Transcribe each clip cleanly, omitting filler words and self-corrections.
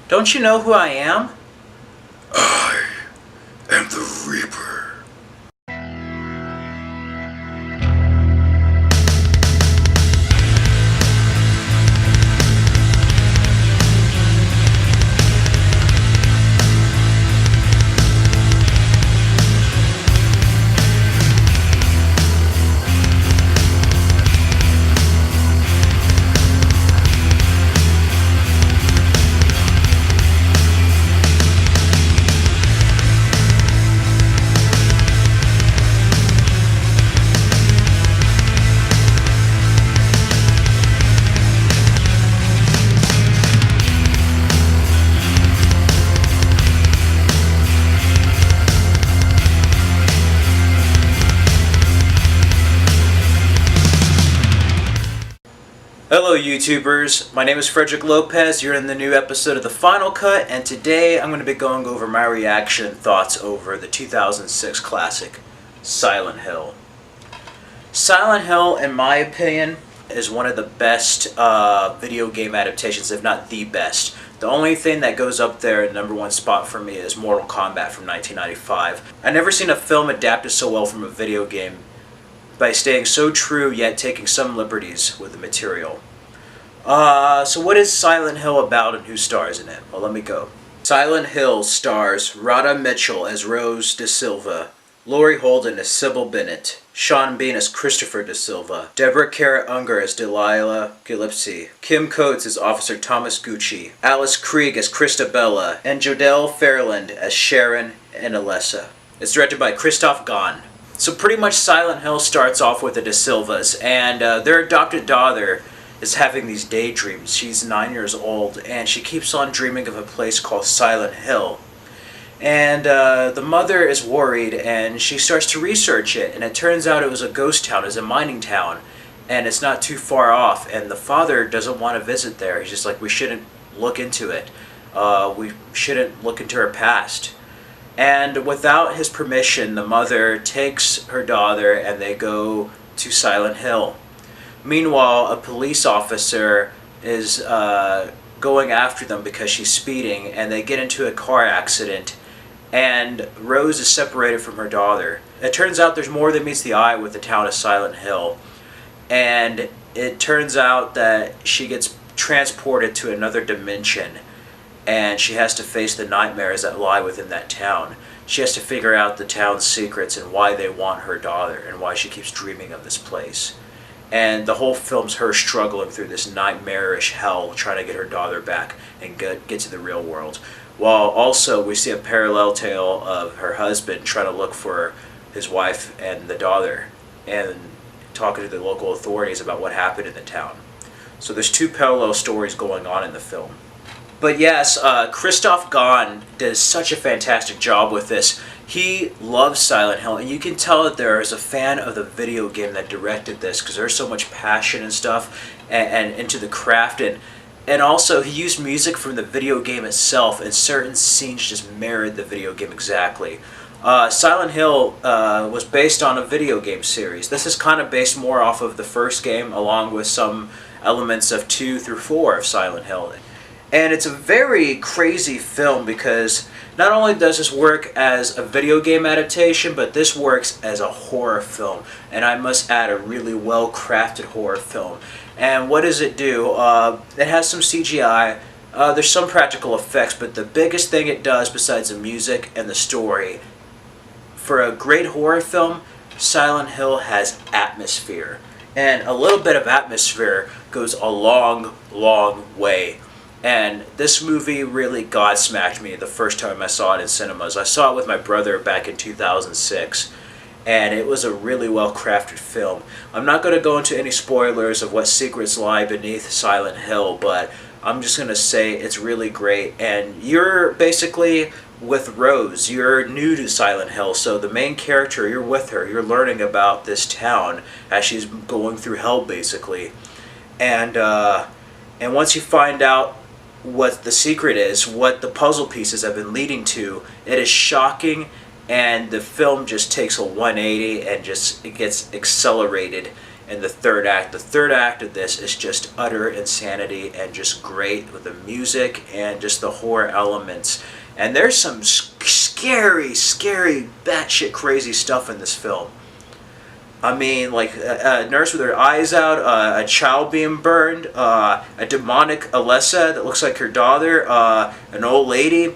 Don't you know who I am? I am the Reaper. Hello YouTubers, my name is Frederick Lopez, you're in the new episode of The Final Cut, and today I'm going to be going over my reaction and thoughts over the 2006 classic, Silent Hill. Silent Hill, in my opinion, is one of the best video game adaptations, if not the best. The only thing that goes up there in #1 spot for me is Mortal Kombat from 1995. I've never seen a film adapted so well from a video game by staying so true yet taking some liberties with the material. So what is Silent Hill about and who stars in it? Well, let me go. Silent Hill stars Radha Mitchell as Rose Da Silva, Laurie Holden as Sybil Bennett, Sean Bean as Christopher Da Silva, Deborah Kara Unger as Delilah Gillespie, Kim Coates as Officer Thomas Gucci, Alice Krieg as Christabella, and Jodelle Fairland as Sharon and Alessa. It's directed by Christoph Gahn. So pretty much Silent Hill starts off with the Da Silvas, and their adopted daughter is having these daydreams. She's 9 years old, and she keeps on dreaming of a place called Silent Hill. And the mother is worried, and she starts to research it, and it turns out it was a ghost town, it's a mining town, and it's not too far off, and the father doesn't want to visit there. He's just like, we shouldn't look into it. We shouldn't look into her past. And without his permission, the mother takes her daughter and they go to Silent Hill. Meanwhile, a police officer is going after them because she's speeding, and they get into a car accident, and Rose is separated from her daughter. It turns out there's more than meets the eye with the town of Silent Hill, and it turns out that she gets transported to another dimension, and she has to face the nightmares that lie within that town. She has to figure out the town's secrets and why they want her daughter and why she keeps dreaming of this place. And the whole film's her struggling through this nightmarish hell, trying to get her daughter back and get to the real world. While also we see a parallel tale of her husband trying to look for his wife and the daughter and talking to the local authorities about what happened in the town. So there's two parallel stories going on in the film. But yes, Christoph Gahn does such a fantastic job with this. He loves Silent Hill, and you can tell that there is a fan of the video game that directed this, because there's so much passion and stuff and into the craft. And also, he used music from the video game itself, and certain scenes just mirrored the video game exactly. Silent Hill was based on a video game series. This is kind of based more off of the first game, along with some elements of 2 through 4 of Silent Hill. And it's a very crazy film because not only does this work as a video game adaptation, but this works as a horror film. And I must add, a really well-crafted horror film. And what does it do? It has some CGI, there's some practical effects, but the biggest thing it does besides the music and the story, for a great horror film, Silent Hill has atmosphere. And a little bit of atmosphere goes a long, long way. And this movie really godsmacked me the first time I saw it in cinemas. I saw it with my brother back in 2006, and it was a really well-crafted film. I'm not going to go into any spoilers of what secrets lie beneath Silent Hill, but I'm just going to say it's really great. And you're basically with Rose. You're new to Silent Hill, so the main character, you're with her. You're learning about this town as she's going through hell, basically. And once you find out what the secret is, what the puzzle pieces have been leading to, it is shocking, and the film just takes a 180 and it gets accelerated in the third act. The third act of this is just utter insanity and just great with the music and just the horror elements. And there's some scary, batshit crazy stuff in this film. I mean, like a nurse with her eyes out, a child being burned, a demonic Alessa that looks like her daughter, an old lady,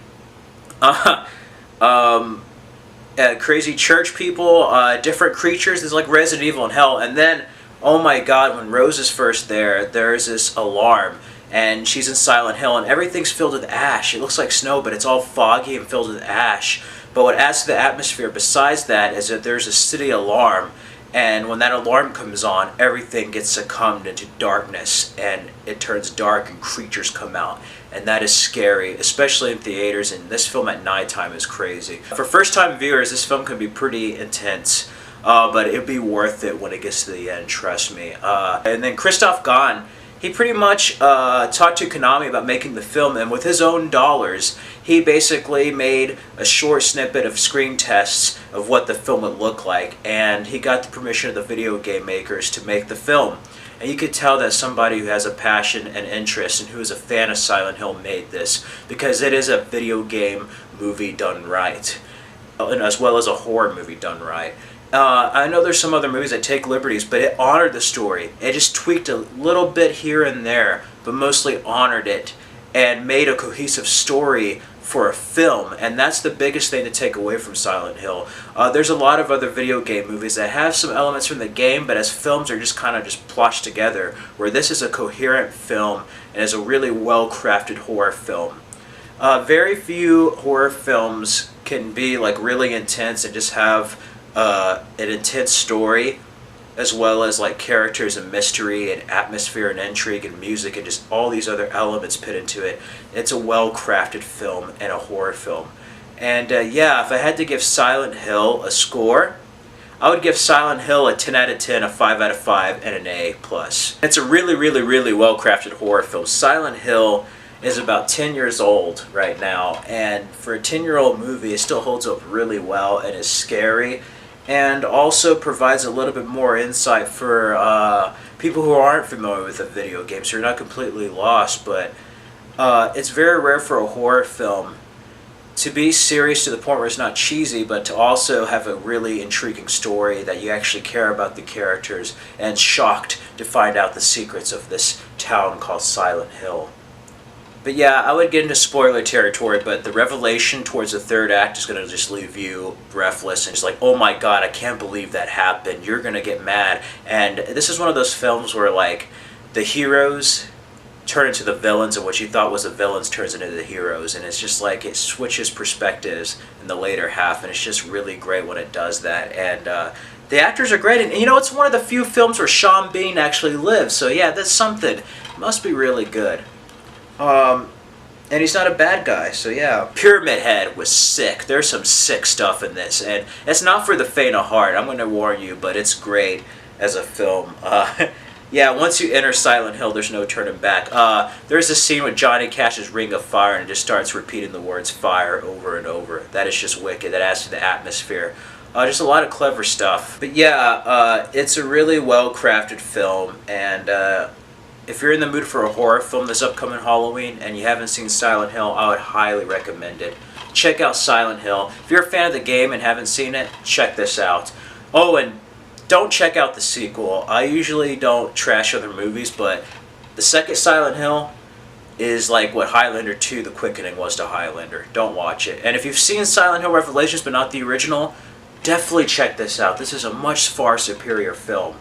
crazy church people, different creatures. There's like Resident Evil in hell. And then, oh my god, when Rose is first there, there's this alarm. And she's in Silent Hill, and everything's filled with ash. It looks like snow, but it's all foggy and filled with ash. But what adds to the atmosphere besides that is that there's a city alarm. And when that alarm comes on, everything gets succumbed into darkness, and it turns dark and creatures come out. And that is scary, especially in theaters, and this film at nighttime is crazy. For first-time viewers, this film can be pretty intense, but it'll be worth it when it gets to the end, trust me. And then Christoph Gahn, he pretty much talked to Konami about making the film, and with his own dollars, he basically made a short snippet of screen tests of what the film would look like, and he got the permission of the video game makers to make the film. And you could tell that somebody who has a passion and interest and who is a fan of Silent Hill made this, because it is a video game movie done right, and as well as a horror movie done right. I know there's some other movies that take liberties, but it honored the story. It just tweaked a little bit here and there, but mostly honored it and made a cohesive story for a film. And that's the biggest thing to take away from Silent Hill. There's a lot of other video game movies that have some elements from the game, but as films are just kind of just plotched together, where this is a coherent film and is a really well-crafted horror film. Very few horror films can be like really intense and just have an intense story, as well as like characters and mystery and atmosphere and intrigue and music and just all these other elements put into it. It's a well-crafted film and a horror film. And yeah, if I had to give Silent Hill a score, I would give Silent Hill a 10 out of 10, a 5 out of 5, and an A+. It's a really well-crafted horror film. Silent Hill is about 10 years old right now, and for a 10-year-old movie, it still holds up really well and is scary, and also provides a little bit more insight for people who aren't familiar with the video game, so you're not completely lost. But it's very rare for a horror film to be serious to the point where it's not cheesy, but to also have a really intriguing story that you actually care about the characters and shocked to find out the secrets of this town called Silent Hill. But yeah, I would get into spoiler territory, but the revelation towards the third act is going to just leave you breathless and just like, oh my god, I can't believe that happened. You're going to get mad. And this is one of those films where like the heroes turn into the villains, and what you thought was the villains turns into the heroes. And it's just like it switches perspectives in the later half, and it's just really great when it does that. And the actors are great. And you know, it's one of the few films where Sean Bean actually lives. So yeah, that's something. It must be really good. And he's not a bad guy, so yeah. Pyramid Head was sick. There's some sick stuff in this, and it's not for the faint of heart. I'm going to warn you, but it's great as a film. Yeah, once you enter Silent Hill, there's no turning back. There's a scene with Johnny Cash's Ring of Fire, and it just starts repeating the words fire over and over. That is just wicked. That adds to the atmosphere. Just a lot of clever stuff. But yeah, it's a really well-crafted film, and if you're in the mood for a horror film this upcoming Halloween and you haven't seen Silent Hill, I would highly recommend it. Check out Silent Hill. If you're a fan of the game and haven't seen it, check this out. Oh, and don't check out the sequel. I usually don't trash other movies, but the second Silent Hill is like what Highlander 2 The Quickening was to Highlander. Don't watch it. And if you've seen Silent Hill Revelations but not the original, definitely check this out. This is a much far superior film.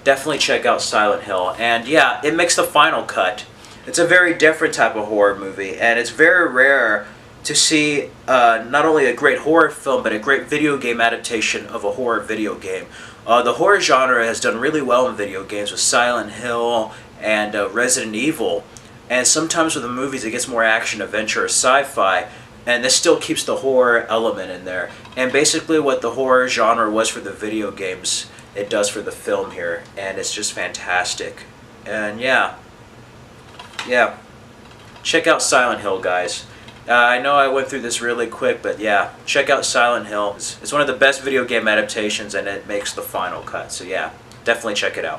Definitely check out Silent Hill. And yeah, it makes the final cut. It's a very different type of horror movie, and it's very rare to see not only a great horror film, but a great video game adaptation of a horror video game. The horror genre has done really well in video games with Silent Hill and Resident Evil, and sometimes with the movies it gets more action, adventure, or sci-fi, and this still keeps the horror element in there. And basically what the horror genre was for the video games, it does for the film here, and it's just fantastic. And yeah, check out Silent Hill, guys. I know I went through this really quick, but yeah, check out Silent Hill. It's one of the best video game adaptations, and it makes the final cut, so yeah. definitely check it out.